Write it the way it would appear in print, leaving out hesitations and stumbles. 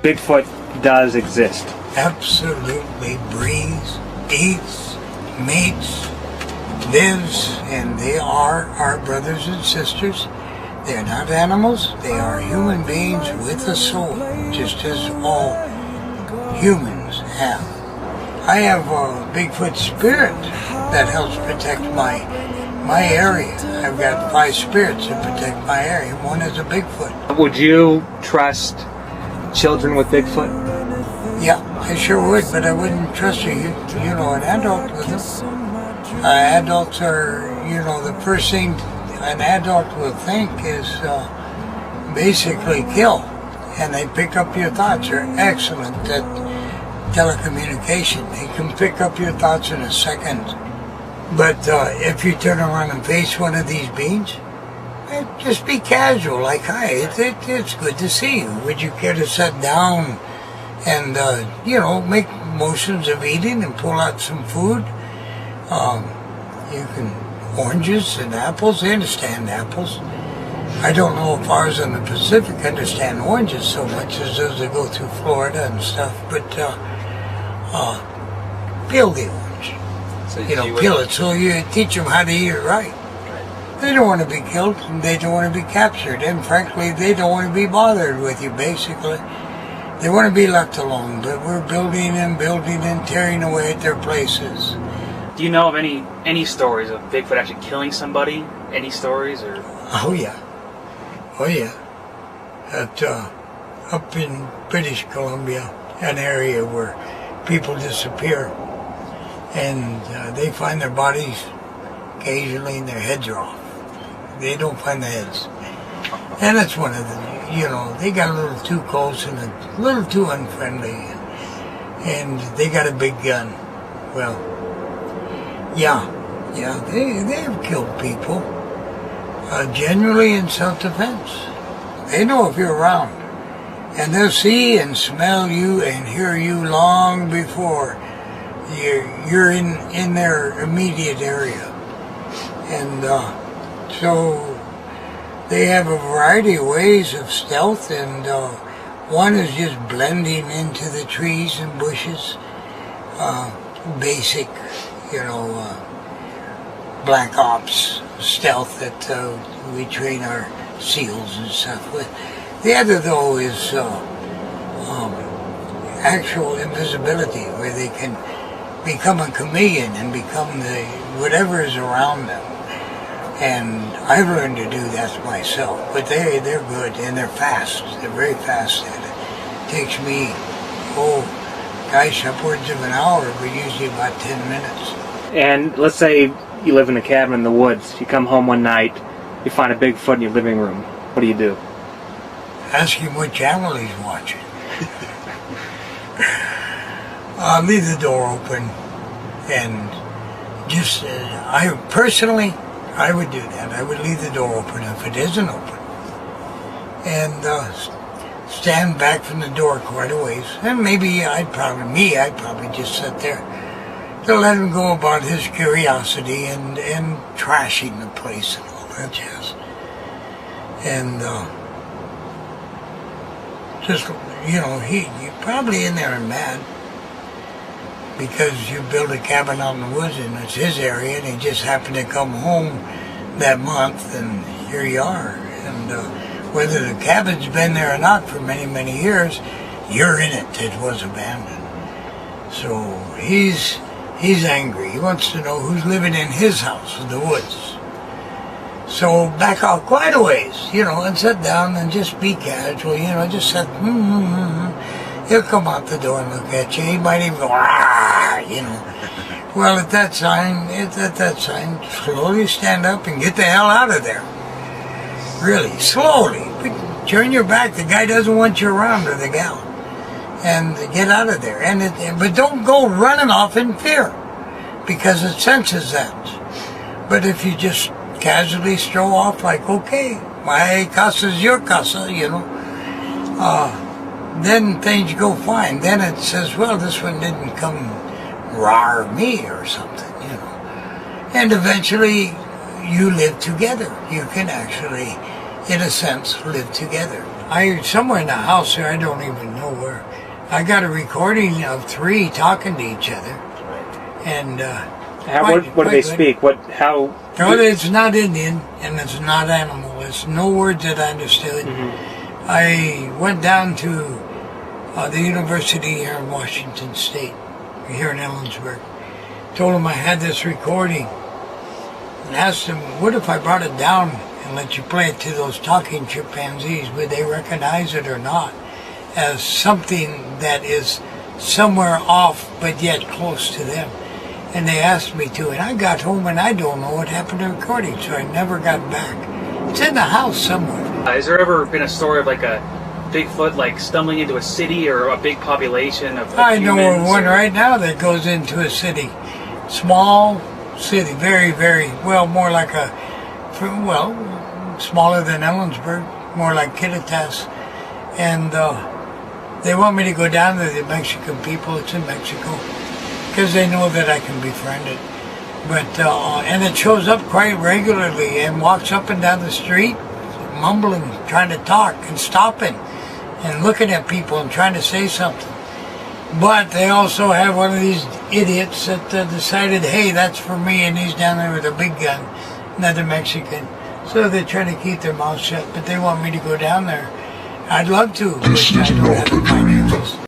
Bigfoot does exist. Absolutely breathes, eats, mates, lives, and they are our brothers and sisters. They're not animals, they are human beings with a soul, just as all humans have. I have a Bigfoot spirit that helps protect my area. I've got 5 spirits that protect my area. One is a Bigfoot. Would you trust children with Bigfoot? Yeah, I sure would, but I wouldn't trust an adult with them. Adults are, the first thing an adult will think is basically kill. And they pick up your thoughts. They're excellent at telecommunication. They can pick up your thoughts in a second. But if you turn around and face one of these beings, just be casual, like, hi, it's good to see you. Would you care to sit down and, make motions of eating and pull out some food? You can, oranges and apples, they understand apples. I don't know if ours in the Pacific understand oranges so much as those that go through Florida and stuff, but peel the orange. So peel it so you teach them how to eat it right. They don't want to be killed, and they don't want to be captured, and frankly, they don't want to be bothered with you, basically. They want to be left alone, but we're building and tearing away at their places. Do you know of any stories of Bigfoot actually killing somebody? Any stories? Or? Oh yeah. Up in British Columbia, an area where people disappear, and they find their bodies occasionally, and their heads are off. They don't find the heads. And it's one of the, they got a little too close and a little too unfriendly, and they got a big gun. Well, yeah, they have killed people, generally in self-defense. They know if you're around, and they'll see and smell you and hear you long before you're in their immediate area. And so they have a variety of ways of stealth, and one is just blending into the trees and bushes. Basic, black ops stealth that we train our SEALs and stuff with. The other, though, is actual invisibility, where they can become a chameleon and become whatever is around them. And I've learned to do that myself, but they're good, and they're fast. They're very fast at it. It takes me, upwards of an hour, but usually about 10 minutes. And let's say you live in a cabin in the woods. You come home one night, you find a Bigfoot in your living room. What do you do? Ask him what channel he's watching. Leave the door open, and just, I would do that. I would leave the door open if it isn't open, and stand back from the door quite a ways. And maybe I'd probably just sit there to let him go about his curiosity and trashing the place and all that jazz. And just, you're probably in there and mad because you build a cabin out in the woods and it's his area, and he just happened to come home that month, and here you are. And whether the cabin's been there or not for many, many years, you're in it. It was abandoned. So he's angry. He wants to know who's living in his house in the woods. So back out quite a ways, and sit down and just be casual, just sit, He'll come out the door and look at you. He might even go, Well, at that sign, slowly stand up and get the hell out of there. Really, slowly. Turn your back. The guy doesn't want you around, or the gal. And get out of there. But don't go running off in fear, because it senses that. But if you just casually stroll off like, okay, my casa's your casa, then things go fine. Then it says, well, this one didn't come rar me or something, And eventually you live together. You can actually, in a sense, live together. somewhere in the house there, I don't even know where. I got a recording of 3 talking to each other, and what do they speak? How? No, it's not Indian and it's not animal. It's no words that I understood. Mm-hmm. I went down to the university here in Washington State, here in Ellensburg. Told them I had this recording and asked them, what if I brought it down and let you play it to those talking chimpanzees? Would they recognize it or not as something that is somewhere off but yet close to them? And they asked me to, and I got home and I don't know what happened to the recording, so I never got back. It's in the house somewhere. Has there ever been a story of like a Bigfoot like stumbling into a city or a big population of I know humans, one or... right now that goes into a city. Small city, very, very, well, more like smaller than Ellensburg, more like Kittitas. And they want me to go down to the Mexican people. It's in Mexico. Because they know that I can befriend it. But, and it shows up quite regularly and walks up and down the street, mumbling, trying to talk and stopping and looking at people and trying to say something. But they also have one of these idiots that decided, hey, that's for me, and he's down there with a big gun, another Mexican. So they're trying to keep their mouth shut, but they want me to go down there. I'd love to, but I don't have the finances.